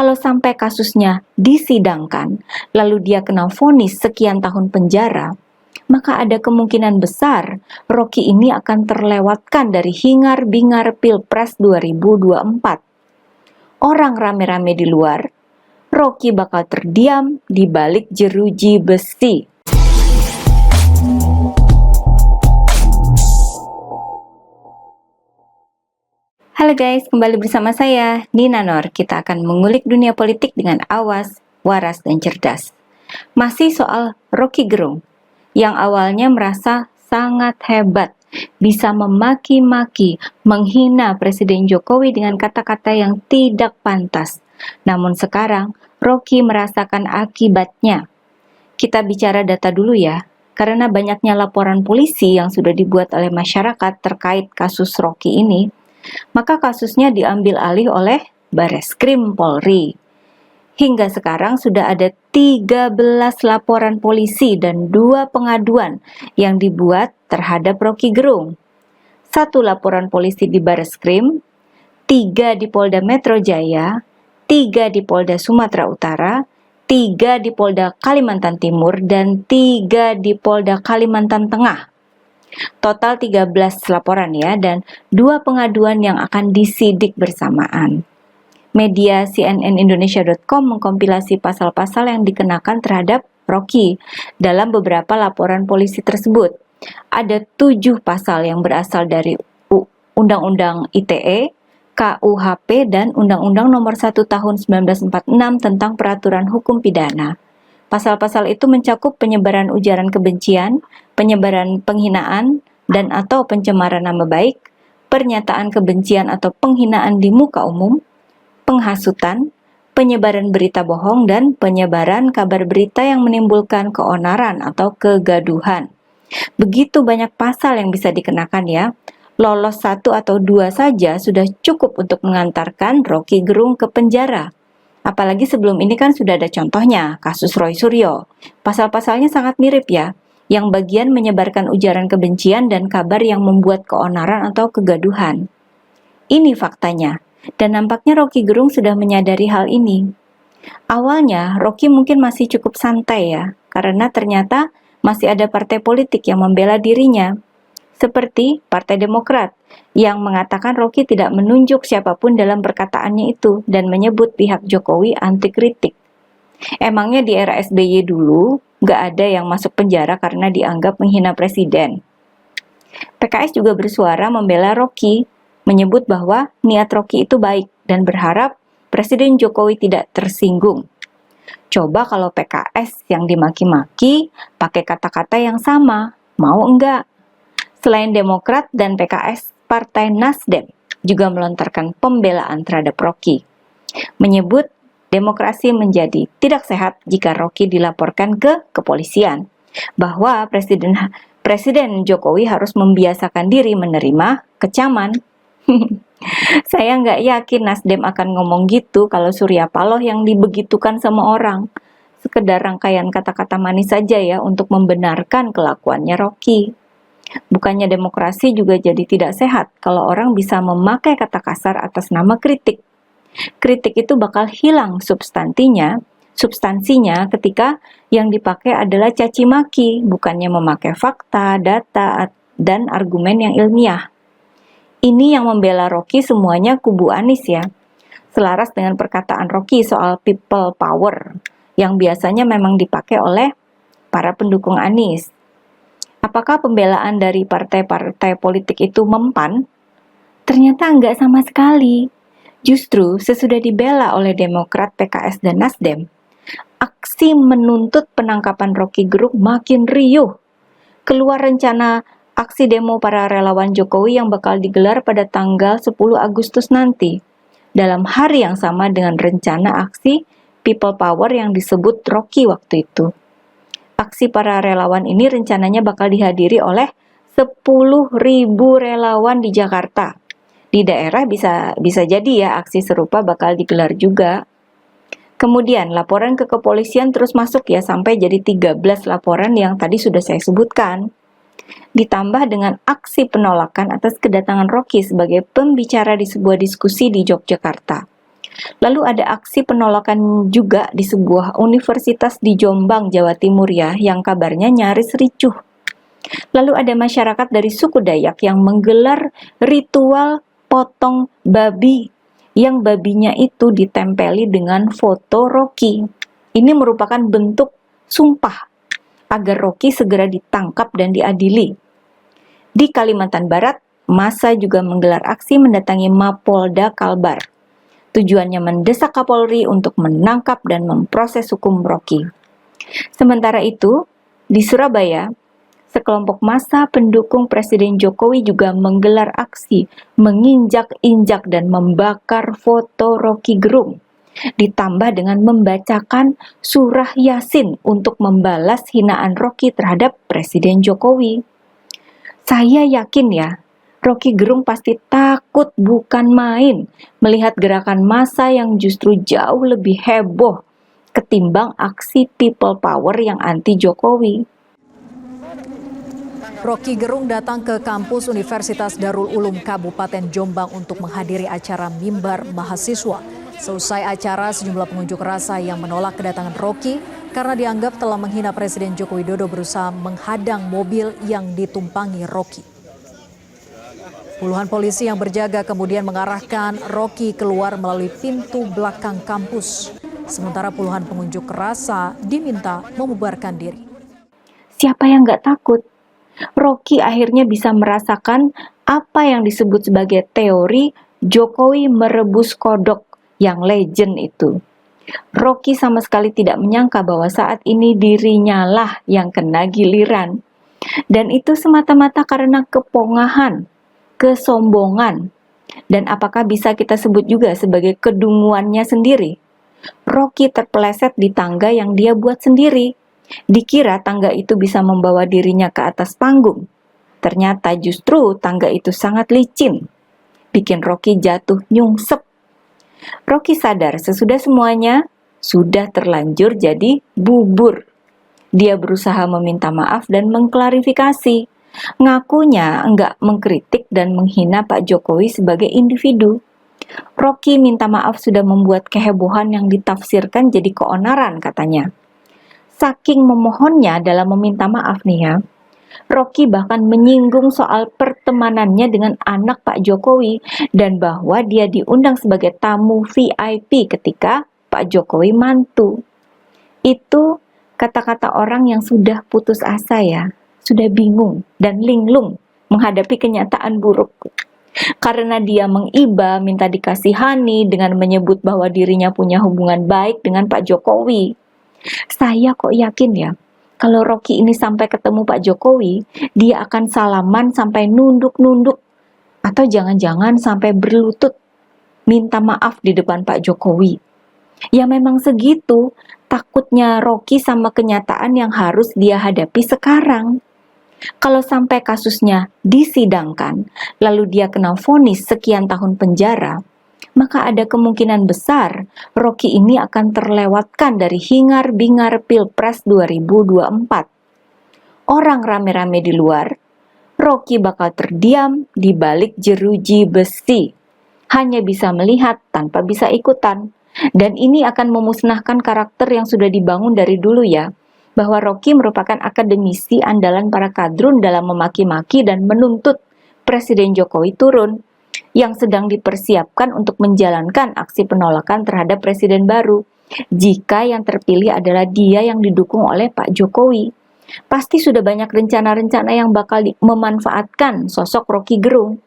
Kalau sampai kasusnya disidangkan, lalu dia kena vonis sekian tahun penjara, maka ada kemungkinan besar Rocky ini akan terlewatkan dari hingar-bingar Pilpres 2024. Orang rame-rame di luar, Rocky bakal terdiam di balik jeruji besi. Halo guys, kembali bersama saya, Nina Nur. Kita akan mengulik dunia politik dengan awas, waras, dan cerdas. Masih soal Rocky Gerung, yang awalnya merasa sangat hebat, bisa memaki-maki, menghina Presiden Jokowi dengan kata-kata yang tidak pantas. Namun sekarang, Rocky merasakan akibatnya. Kita bicara data dulu ya, karena banyaknya laporan polisi yang sudah dibuat oleh masyarakat terkait kasus Rocky ini, maka kasusnya diambil alih oleh Bareskrim Polri. Hingga sekarang sudah ada 13 laporan polisi dan 2 pengaduan yang dibuat terhadap Rocky Gerung. 1 laporan polisi di Bareskrim, 3 di Polda Metro Jaya, 3 di Polda Sumatera Utara, 3 di Polda Kalimantan Timur, dan 3 di Polda Kalimantan Tengah. Total 13 laporan ya, dan 2 pengaduan yang akan disidik bersamaan. Media cnnindonesia.com mengkompilasi pasal-pasal yang dikenakan terhadap Rocky dalam beberapa laporan polisi tersebut. Ada 7 pasal yang berasal dari Undang-Undang ITE, KUHP, dan Undang-Undang Nomor 1 Tahun 1946 tentang Peraturan Hukum Pidana. Pasal-pasal itu mencakup penyebaran ujaran kebencian, penyebaran penghinaan, dan atau pencemaran nama baik, pernyataan kebencian atau penghinaan di muka umum, penghasutan, penyebaran berita bohong, dan penyebaran kabar berita yang menimbulkan keonaran atau kegaduhan. Begitu banyak pasal yang bisa dikenakan ya. Lolos 1 atau 2 saja sudah cukup untuk mengantarkan Rocky Gerung ke penjara. Apalagi sebelum ini kan sudah ada contohnya, kasus Roy Suryo. Pasal-pasalnya sangat mirip ya, yang bagian menyebarkan ujaran kebencian dan kabar yang membuat keonaran atau kegaduhan. Ini faktanya, dan nampaknya Rocky Gerung sudah menyadari hal ini. Awalnya, Rocky mungkin masih cukup santai ya, karena ternyata masih ada partai politik yang membela dirinya. Seperti Partai Demokrat, yang mengatakan Rocky tidak menunjuk siapapun dalam perkataannya itu dan menyebut pihak Jokowi anti kritik. Emangnya di era SBY dulu nggak ada yang masuk penjara karena dianggap menghina presiden? PKS juga bersuara membela Rocky, menyebut bahwa niat Rocky itu baik dan berharap Presiden Jokowi tidak tersinggung. Coba kalau PKS yang dimaki-maki pakai kata-kata yang sama, mau enggak? Selain Demokrat dan PKS, Partai Nasdem juga melontarkan pembelaan terhadap Rocky, menyebut demokrasi menjadi tidak sehat jika Rocky dilaporkan ke kepolisian, bahwa Presiden Jokowi harus membiasakan diri menerima kecaman. Saya nggak yakin Nasdem akan ngomong gitu kalau Surya Paloh yang dibegitukan sama orang. Sekedar rangkaian kata-kata manis saja ya untuk membenarkan kelakuannya Rocky. Bukannya demokrasi juga jadi tidak sehat kalau orang bisa memakai kata kasar atas nama kritik. Kritik itu bakal hilang substansinya ketika yang dipakai adalah caci maki, bukannya memakai fakta, data, dan argumen yang ilmiah. Ini yang membela Rocky semuanya kubu Anies ya. Selaras dengan perkataan Rocky soal people power yang biasanya memang dipakai oleh para pendukung Anies. Apakah pembelaan dari partai-partai politik itu mempan? Ternyata enggak sama sekali. Justru sesudah dibela oleh Demokrat, PKS, dan Nasdem, aksi menuntut penangkapan Rocky Gerung makin riuh. Keluar rencana aksi demo para relawan Jokowi yang bakal digelar pada tanggal 10 Agustus nanti, dalam hari yang sama dengan rencana aksi People Power yang disebut Rocky waktu itu. Aksi para relawan ini rencananya bakal dihadiri oleh 10.000 relawan di Jakarta. Di daerah bisa jadi ya aksi serupa bakal digelar juga. Kemudian laporan ke kepolisian terus masuk ya sampai jadi 13 laporan yang tadi sudah saya sebutkan. Ditambah dengan aksi penolakan atas kedatangan Rocky sebagai pembicara di sebuah diskusi di Yogyakarta. Lalu ada aksi penolakan juga di sebuah universitas di Jombang, Jawa Timur ya, yang kabarnya nyaris ricuh. Lalu ada masyarakat dari suku Dayak yang menggelar ritual potong babi, yang babinya itu ditempeli dengan foto Rocky. Ini merupakan bentuk sumpah agar Rocky segera ditangkap dan diadili. Di Kalimantan Barat, massa juga menggelar aksi mendatangi Mapolda Kalbar. Tujuannya mendesak Kapolri untuk menangkap dan memproses hukum Rocky. Sementara itu, di Surabaya, sekelompok massa pendukung Presiden Jokowi juga menggelar aksi menginjak-injak dan membakar foto Rocky Gerung, ditambah dengan membacakan surah Yasin untuk membalas hinaan Rocky terhadap Presiden Jokowi. Saya yakin ya, Rocky Gerung pasti takut bukan main melihat gerakan massa yang justru jauh lebih heboh ketimbang aksi people power yang anti Jokowi. Rocky Gerung datang ke kampus Universitas Darul Ulum Kabupaten Jombang untuk menghadiri acara Mimbar Mahasiswa. Selesai acara, sejumlah pengunjuk rasa yang menolak kedatangan Rocky karena dianggap telah menghina Presiden Joko Widodo berusaha menghadang mobil yang ditumpangi Rocky. Puluhan polisi yang berjaga kemudian mengarahkan Rocky keluar melalui pintu belakang kampus. Sementara puluhan pengunjuk rasa diminta membubarkan diri. Siapa yang nggak takut? Rocky akhirnya bisa merasakan apa yang disebut sebagai teori Jokowi merebus kodok yang legend itu. Rocky sama sekali tidak menyangka bahwa saat ini dirinya lah yang kena giliran. Dan itu semata-mata karena kepongahan, kesombongan, dan apakah bisa kita sebut juga sebagai kedunguannya sendiri. Rocky terpeleset di tangga yang dia buat sendiri. Dikira tangga itu bisa membawa dirinya ke atas panggung. Ternyata justru tangga itu sangat licin, bikin Rocky jatuh nyungsep. Rocky sadar sesudah semuanya sudah terlanjur jadi bubur. Dia berusaha meminta maaf dan mengklarifikasi. Ngakunya enggak mengkritik dan menghina Pak Jokowi sebagai individu. Rocky minta maaf sudah membuat kehebohan yang ditafsirkan jadi keonaran katanya. Saking memohonnya dalam meminta maaf nih ya, Rocky bahkan menyinggung soal pertemanannya dengan anak Pak Jokowi dan bahwa dia diundang sebagai tamu VIP ketika Pak Jokowi mantu. Itu kata-kata orang yang sudah putus asa ya, sudah bingung dan linglung menghadapi kenyataan buruk. Karena dia mengiba minta dikasihani dengan menyebut bahwa dirinya punya hubungan baik dengan Pak Jokowi. Saya kok yakin ya, kalau Rocky ini sampai ketemu Pak Jokowi, dia akan salaman sampai nunduk-nunduk atau jangan-jangan sampai berlutut minta maaf di depan Pak Jokowi. Ya memang segitu takutnya Rocky sama kenyataan yang harus dia hadapi sekarang. Kalau sampai kasusnya disidangkan, lalu dia kena vonis sekian tahun penjara, maka ada kemungkinan besar Rocky ini akan terlewatkan dari hingar-bingar Pilpres 2024. Orang rame-rame di luar, Rocky bakal terdiam di balik jeruji besi, hanya bisa melihat tanpa bisa ikutan. Dan ini akan memusnahkan karakter yang sudah dibangun dari dulu ya, bahwa Rocky merupakan akademisi andalan para kadrun dalam memaki-maki dan menuntut Presiden Jokowi turun, yang sedang dipersiapkan untuk menjalankan aksi penolakan terhadap presiden baru, jika yang terpilih adalah dia yang didukung oleh Pak Jokowi. Pasti sudah banyak rencana-rencana yang bakal memanfaatkan sosok Rocky Gerung.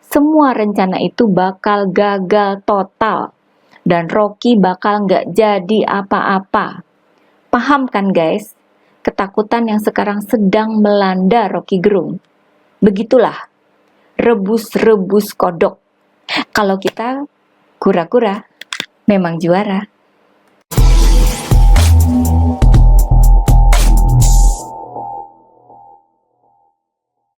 Semua rencana itu bakal gagal total, dan Rocky bakal nggak jadi apa-apa. Paham kan guys, ketakutan yang sekarang sedang melanda Rocky Gerung? Begitulah, rebus-rebus kodok. Kalau kita kura-kura, memang juara.